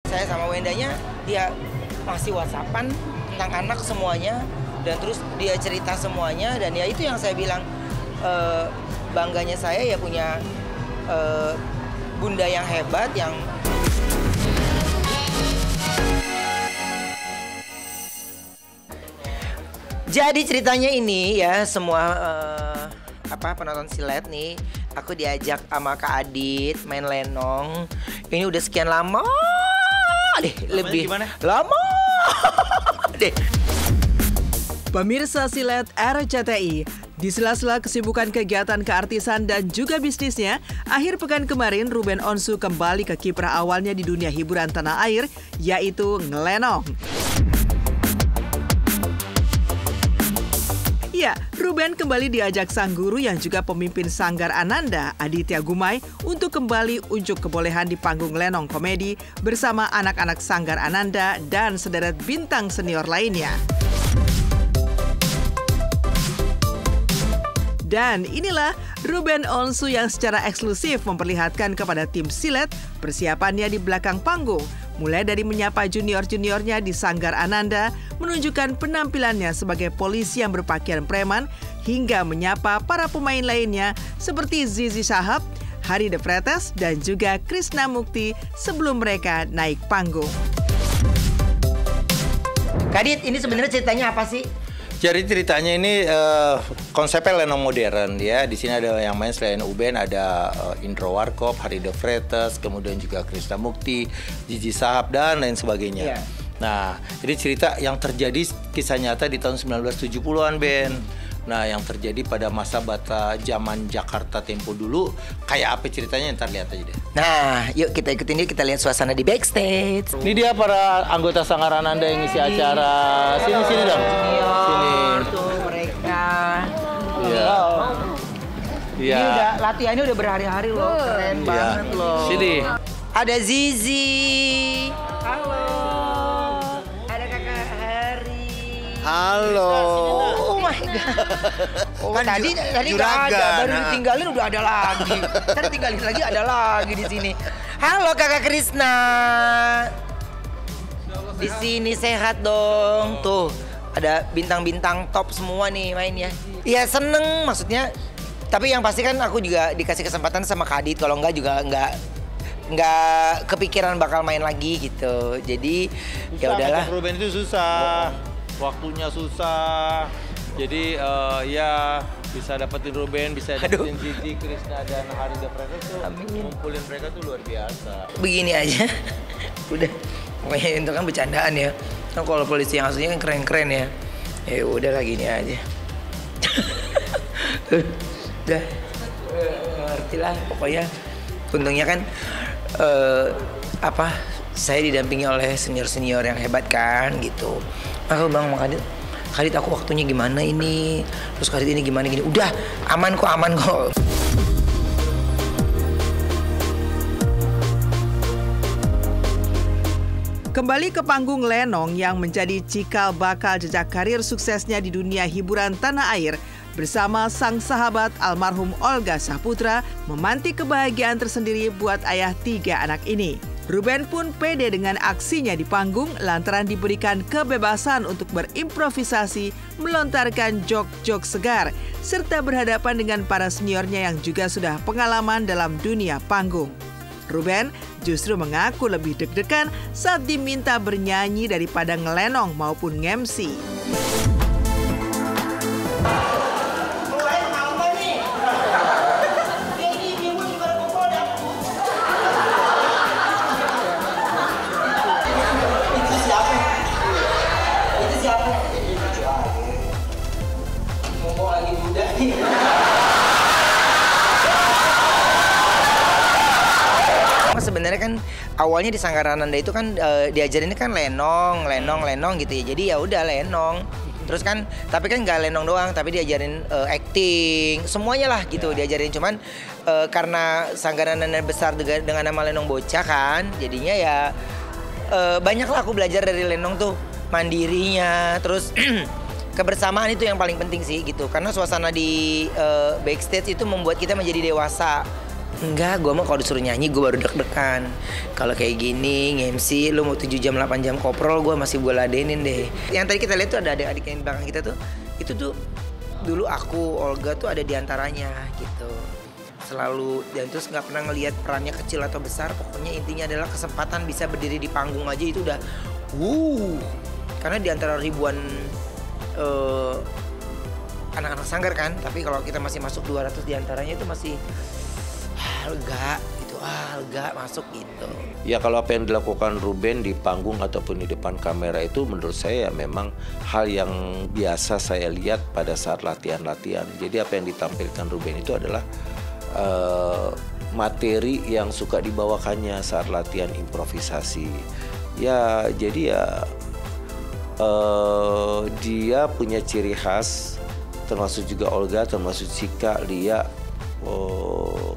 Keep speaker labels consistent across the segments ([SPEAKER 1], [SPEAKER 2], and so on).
[SPEAKER 1] Saya sama Wendanya dia masih WhatsAppan tentang anak semuanya, dan terus dia cerita semuanya, dan ya itu yang saya bilang bangganya saya ya punya bunda yang hebat yang jadi ceritanya ini ya semua penonton silet nih, aku diajak sama Kak Adit main lenong. Ini udah sekian lama deh, lebih
[SPEAKER 2] gimana?
[SPEAKER 1] Lama deh.
[SPEAKER 3] Pemirsa Silet RCTI, di sela-sela kesibukan kegiatan keartisan dan juga bisnisnya, akhir pekan kemarin Ruben Onsu kembali ke kiprah awalnya di dunia hiburan tanah air, yaitu ngelenong. Ya, Ruben kembali diajak sang guru yang juga pemimpin Sanggar Ananda, Aditya Gumai, untuk kembali unjuk kebolehan di panggung lenong komedi bersama anak-anak Sanggar Ananda dan sederet bintang senior lainnya. Dan inilah Ruben Onsu yang secara eksklusif memperlihatkan kepada tim silet persiapannya di belakang panggung. Mulai dari menyapa junior-juniornya di Sanggar Ananda, menunjukkan penampilannya sebagai polisi yang berpakaian preman, hingga menyapa para pemain lainnya seperti Zizi Shahab, Hari De Vretes, dan juga Krishna Mukti sebelum mereka naik panggung.
[SPEAKER 1] Kadit, ini sebenarnya ceritanya apa sih?
[SPEAKER 2] Jadi ceritanya ini konsepnya lenong modern ya. Di sini ada yang main selain Uben, ada Indro Warkop, Hari De Vretes, kemudian juga Krishna Mukti, Zizi Shahab dan lain sebagainya.
[SPEAKER 1] Yeah.
[SPEAKER 2] Nah, ini cerita yang terjadi kisah nyata di tahun 1970-an, Ben. Nah, yang terjadi pada masa bata zaman Jakarta Tempo dulu, kayak apa ceritanya, ntar lihat aja deh.
[SPEAKER 1] Nah, yuk kita ikutin yuk, kita lihat suasana di backstage.
[SPEAKER 2] Ini dia para anggota Sanggar Ananda yang ngisi acara. Sini dong. Sini.
[SPEAKER 1] Tuh mereka.
[SPEAKER 2] Iya.
[SPEAKER 1] Ini udah latihannya udah berhari-hari loh, keren banget loh.
[SPEAKER 2] Sini.
[SPEAKER 1] Ada Zizi. Halo. Ada Kakak Hari.
[SPEAKER 2] Halo.
[SPEAKER 1] Oh my god. Oh,
[SPEAKER 2] Kan
[SPEAKER 1] tadi nggak ada, baru ditinggalin udah ada lagi. Tadi tinggalin lagi ada lagi di sini. Halo Kakak Krishna. Di sini sehat dong. Tuh, ada bintang-bintang top semua nih mainnya. Iya seneng maksudnya. Tapi yang pasti kan aku juga dikasih kesempatan sama Kak Adit. Kalau enggak juga nggak kepikiran bakal main lagi gitu. Jadi ya udahlah.
[SPEAKER 2] Ruben itu susah. Waktunya susah. Jadi ya bisa dapetin Ruben, bisa dapetin Zizi, Krishna dan Hari De Vretes tuh. Ngumpulin mereka tuh luar biasa.
[SPEAKER 1] Begini aja. Udah. Pokoknya itu kan bercandaan ya. Kan kalau polisi yang aslinya kan keren-keren ya. Ya udah lah gini aja. Udah. Ngerti lah pokoknya. Untungnya kan saya didampingi oleh senior-senior yang hebat kan gitu. Aku Bang Kadit aku waktunya gimana ini? Terus Kadit ini gimana gini? Udah, aman kok.
[SPEAKER 3] Kembali ke panggung lenong yang menjadi cikal bakal jejak karir suksesnya di dunia hiburan tanah air, bersama sang sahabat almarhum Olga Saputra, memantik kebahagiaan tersendiri buat ayah 3 anak ini. Ruben pun pede dengan aksinya di panggung lantaran diberikan kebebasan untuk berimprovisasi, melontarkan jok-jok segar, serta berhadapan dengan para seniornya yang juga sudah pengalaman dalam dunia panggung. Ruben justru mengaku lebih deg-degan saat diminta bernyanyi daripada ngelenong maupun nge-MC.
[SPEAKER 1] Sebenarnya kan awalnya di Sanggar Ananda itu kan diajarinnya kan lenong gitu ya. Jadi ya udah lenong. Terus kan tapi kan nggak lenong doang, tapi diajarin acting, semuanya lah gitu diajarin. Cuman karena Sanggar Ananda besar dengan nama Lenong Bocah kan, jadinya ya banyak lah aku belajar dari lenong tuh, mandirinya, terus kebersamaan itu yang paling penting sih gitu. Karena suasana di backstage itu membuat kita menjadi dewasa. Enggak, gue mah kalau disuruh nyanyi gue baru deg-degan. Kalau kayak gini, nge-MC, lu mau 7 jam, 8 jam koprol, gue masih gue ladenin deh. Yang tadi kita lihat tuh ada adik-adik yang di belakang kita tuh, itu tuh dulu aku, Olga tuh ada di antaranya gitu. Selalu, dan terus nggak pernah ngelihat perannya kecil atau besar. Pokoknya intinya adalah kesempatan bisa berdiri di panggung aja itu udah, karena di antara ribuan anak-anak sanggar kan, tapi kalau kita masih masuk 200 di antaranya itu masih lega gitu, lega masuk gitu.
[SPEAKER 2] Ya kalau apa yang dilakukan Ruben di panggung ataupun di depan kamera itu menurut saya ya memang hal yang biasa saya lihat pada saat latihan-latihan. Jadi apa yang ditampilkan Ruben itu adalah materi yang suka dibawakannya saat latihan improvisasi. Ya jadi ya dia punya ciri khas, termasuk juga Olga, termasuk Cika, Lia,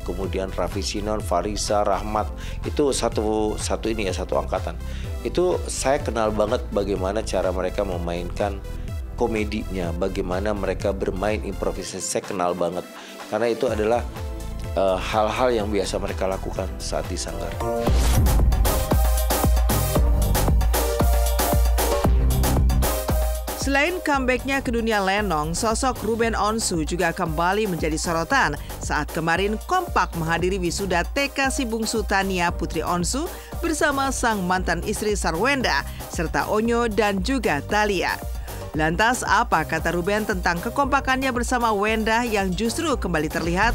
[SPEAKER 2] kemudian Raffi Sinon, Farisa, Rahmat, itu satu angkatan. Itu saya kenal banget bagaimana cara mereka memainkan komedinya, bagaimana mereka bermain improvisasi. Saya kenal banget karena itu adalah hal-hal yang biasa mereka lakukan saat di sanggar.
[SPEAKER 3] Selain comeback-nya ke dunia lenong, sosok Ruben Onsu juga kembali menjadi sorotan saat kemarin kompak menghadiri wisuda TK si bungsu Tania Putri Onsu bersama sang mantan istri Sarwenda, serta Onyo dan juga Thalia. Lantas apa kata Ruben tentang kekompakannya bersama Wenda yang justru kembali terlihat?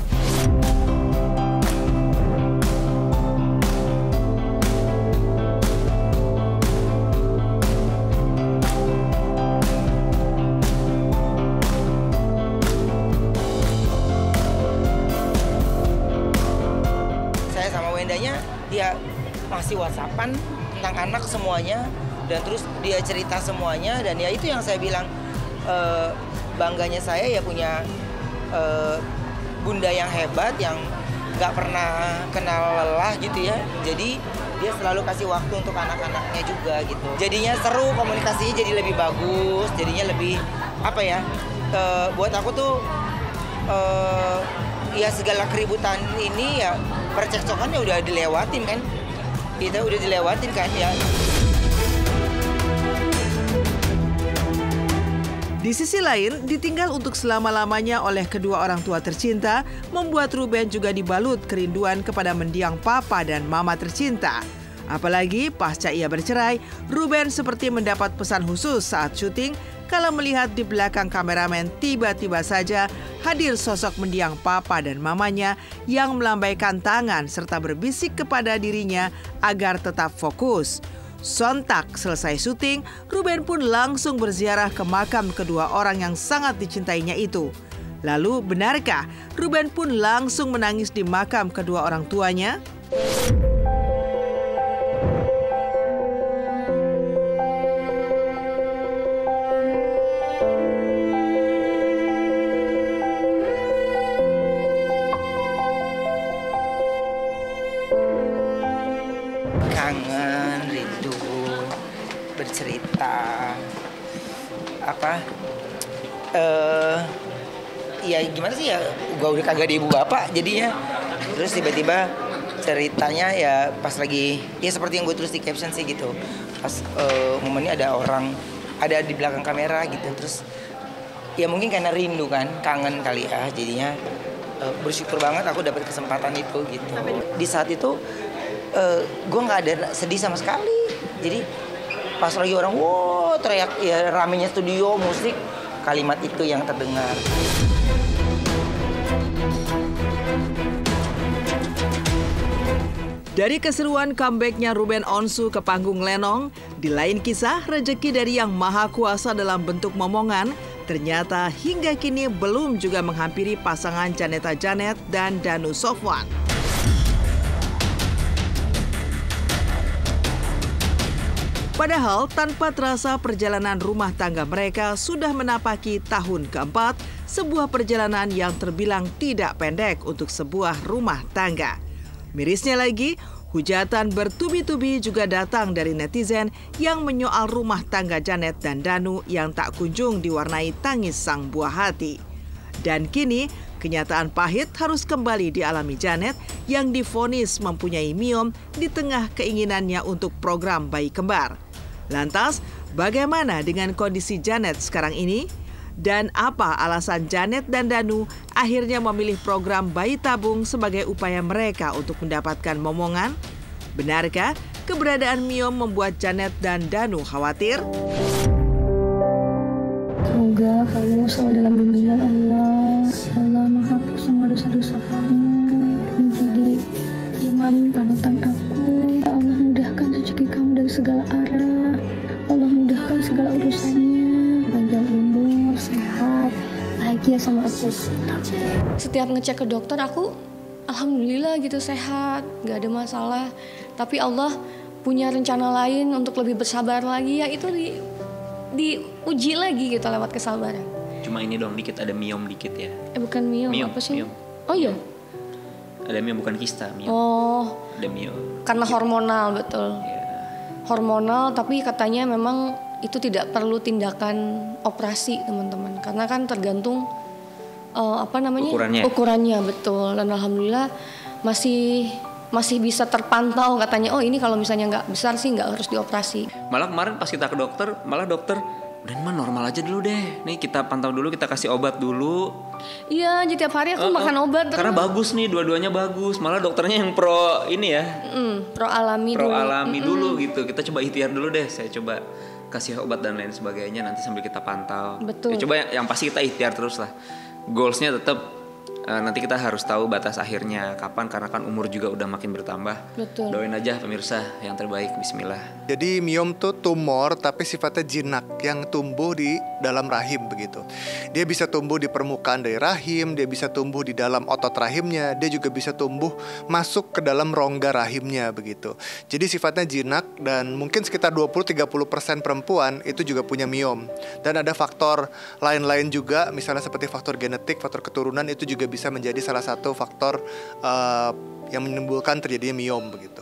[SPEAKER 1] Dia masih WhatsAppan tentang anak semuanya, dan terus dia cerita semuanya, dan ya itu yang saya bilang, bangganya saya ya punya bunda yang hebat, yang nggak pernah kenal lelah gitu ya. Jadi dia selalu kasih waktu untuk anak-anaknya juga gitu. Jadinya seru, komunikasinya jadi lebih bagus, jadinya lebih buat aku tuh ya segala keributan ini ya percekcokannya udah dilewatin kan, kita udah dilewatin kan ya.
[SPEAKER 3] Di sisi lain, ditinggal untuk selama-lamanya oleh kedua orang tua tercinta membuat Ruben juga dibalut kerinduan kepada mendiang papa dan mama tercinta. Apalagi pasca ia bercerai, Ruben seperti mendapat pesan khusus saat syuting kalau melihat di belakang kameramen tiba-tiba saja hadir sosok mendiang papa dan mamanya yang melambaikan tangan serta berbisik kepada dirinya agar tetap fokus. Sontak selesai syuting, Ruben pun langsung berziarah ke makam kedua orang yang sangat dicintainya itu. Lalu benarkah Ruben pun langsung menangis di makam kedua orang tuanya?
[SPEAKER 1] Kangen, rindu, bercerita, ya gimana sih ya, gue udah kagak di ibu bapak jadinya. Terus tiba-tiba ceritanya ya pas lagi, ya seperti yang gue tulis di caption sih gitu. Pas momennya ada orang, ada di belakang kamera gitu. Terus ya mungkin karena rindu kan, kangen kali ya, jadinya bersyukur banget aku dapat kesempatan itu gitu. Di saat itu gue nggak ada sedih sama sekali. Jadi pas lagi orang teriak ya, ramenya studio musik, kalimat itu yang terdengar.
[SPEAKER 3] Dari keseruan comeback-nya Ruben Onsu ke panggung lenong, di lain kisah rezeki dari Yang Maha Kuasa dalam bentuk momongan ternyata hingga kini belum juga menghampiri pasangan Janeta Janet dan Danu Sofwan. Padahal tanpa terasa perjalanan rumah tangga mereka sudah menapaki tahun keempat, sebuah perjalanan yang terbilang tidak pendek untuk sebuah rumah tangga. Mirisnya lagi, hujatan bertubi-tubi juga datang dari netizen yang menyoal rumah tangga Janet dan Danu yang tak kunjung diwarnai tangis sang buah hati. Dan kini, Kenyataan pahit harus kembali dialami Janet yang divonis mempunyai miom di tengah keinginannya untuk program bayi kembar. Lantas, bagaimana dengan kondisi Janet sekarang ini? Dan apa alasan Janet dan Danu akhirnya memilih program bayi tabung sebagai upaya mereka untuk mendapatkan momongan? Benarkah keberadaan miom membuat Janet dan Danu khawatir?
[SPEAKER 4] Semoga kamu selalu dalam bimbingan Allah. Allah menghapus semua dosa-dosa kamu, menjadi imam panutan aku. Allah mudahkan rezeki kamu dari segala arah. Allah mudahkan segala urusannya. Panjang umur, sehat, bahagia sama aku. Setiap ngecek ke dokter aku, alhamdulillah gitu sehat, nggak ada masalah. Tapi Allah punya rencana lain untuk lebih bersabar lagi, ya itu diuji lagi gitu lewat kesabaran.
[SPEAKER 5] Cuma ini dong dikit, ada miom dikit ya.
[SPEAKER 4] Bukan miom, apa sih?
[SPEAKER 5] Miom.
[SPEAKER 4] Oh iya?
[SPEAKER 5] Ada miom, bukan kista, miom.
[SPEAKER 4] Oh.
[SPEAKER 5] Ada miom.
[SPEAKER 4] Karena hormonal, betul.
[SPEAKER 5] Ya.
[SPEAKER 4] Hormonal, tapi katanya memang itu tidak perlu tindakan operasi, teman-teman. Karena kan tergantung ukurannya, betul. Dan alhamdulillah masih bisa terpantau katanya. Oh ini kalau misalnya nggak besar sih nggak harus dioperasi.
[SPEAKER 5] Malah kemarin pas kita ke dokter, malah dokter udah mah normal aja dulu deh. Nih kita pantau dulu, kita kasih obat dulu.
[SPEAKER 4] Iya, jadi tiap hari aku makan obat.
[SPEAKER 5] Karena bagus nih, dua-duanya bagus. Malah dokternya yang pro ini ya.
[SPEAKER 4] Pro alami
[SPEAKER 5] dulu gitu. Kita coba ikhtiar dulu deh. Saya coba kasih obat dan lain sebagainya. Nanti sambil kita pantau.
[SPEAKER 4] Betul.
[SPEAKER 5] Ya, coba yang pasti kita ikhtiar terus lah. Goalsnya tetap nanti kita harus tahu batas akhirnya kapan, karena kan umur juga udah makin bertambah.
[SPEAKER 4] Betul.
[SPEAKER 5] Doain aja pemirsa yang terbaik, bismillah.
[SPEAKER 2] Jadi miom tuh tumor tapi sifatnya jinak yang tumbuh di dalam rahim begitu. Dia bisa tumbuh di permukaan dari rahim, dia bisa tumbuh di dalam otot rahimnya, dia juga bisa tumbuh masuk ke dalam rongga rahimnya begitu. Jadi sifatnya jinak dan mungkin sekitar 20-30% perempuan itu juga punya miom. Dan ada faktor lain-lain juga, misalnya seperti faktor genetik, faktor keturunan itu juga bisa menjadi salah satu faktor yang menimbulkan terjadinya miom begitu.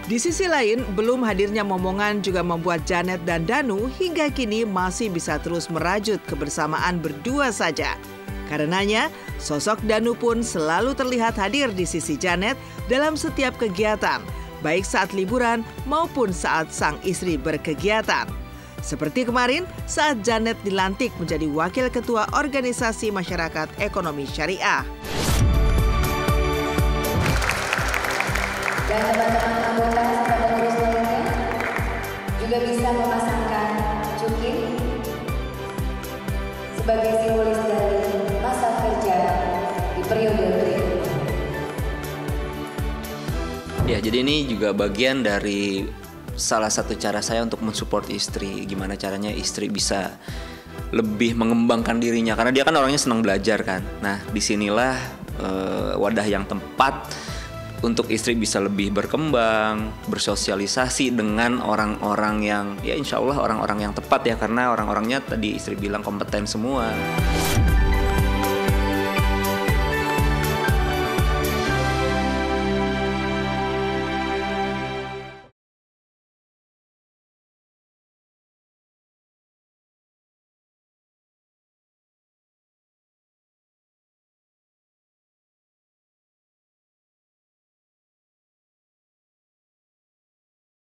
[SPEAKER 3] Di sisi lain, belum hadirnya momongan juga membuat Janet dan Danu hingga kini masih bisa terus merajut kebersamaan berdua saja. Karenanya, sosok Danu pun selalu terlihat hadir di sisi Janet dalam setiap kegiatan, baik saat liburan maupun saat sang istri berkegiatan. Seperti kemarin saat Janet dilantik menjadi Wakil Ketua Organisasi Masyarakat Ekonomi Syariah.
[SPEAKER 6] Dan teman-teman anggota serta pengurus lainnya juga bisa memasangkan cukir sebagai simbolis dari masa kerja di periode berikutnya.
[SPEAKER 5] Ya, jadi ini juga bagian dari salah satu cara saya untuk mensupport istri. Gimana caranya istri bisa lebih mengembangkan dirinya, karena dia kan orangnya senang belajar kan. Nah, disinilah wadah yang tepat untuk istri bisa lebih berkembang, bersosialisasi dengan orang-orang yang ya insya Allah orang-orang yang tepat ya, karena orang-orangnya tadi istri bilang kompeten semua.